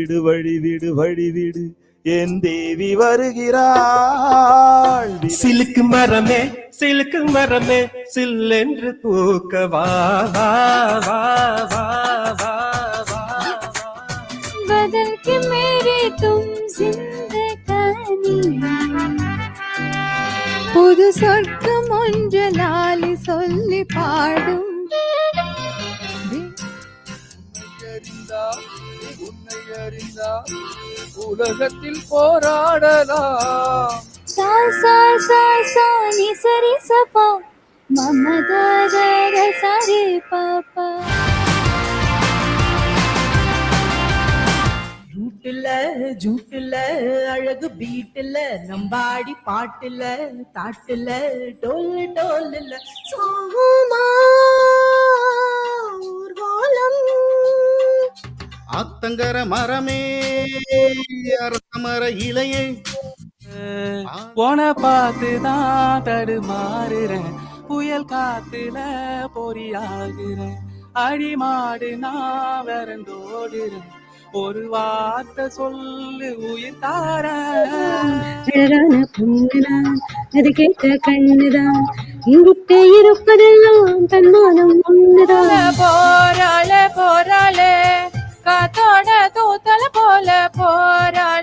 விடு வழி விடு வழி விடு என் தேவி வருகிறாள். சிலுக்கு மரமே சில்லென்று தூக்க வா வா வா வா வா வா बदल के मेरे तुम जिंदगानी புது சொர்க்கம் ஒன்று லாலி சொல்லி பாடும். உன்னை அறிந்தா உலகத்தில் போராடலாம். சா சா சா சா நீ சரி சபா மமதர சரி பாப்பா. ஜூட்டுல அழகு பீட்டுல நம்பாடி பாட்டுல தாட்டுல டோல் டோல்ல சோமா ஊர்வலம். ஆத்தங்கர மரமே அரசமர இலையே போன பார்த்துதான் தடுமாறுறேன். புயல் காத்துல பொறியாகுறேன். அடிமாடு நான் வரந்தோடுறேன். ஒரு வார்த்தை சொல்லு உயிர் தாரன். பொண்ணுதான் அது கேட்ட கண்ணுதான் இங்கிட்ட இருப்பதெல்லாம் தன்மானம் ஒண்ணுதான். போராளே காத்தோட தூத்தல போல போராளே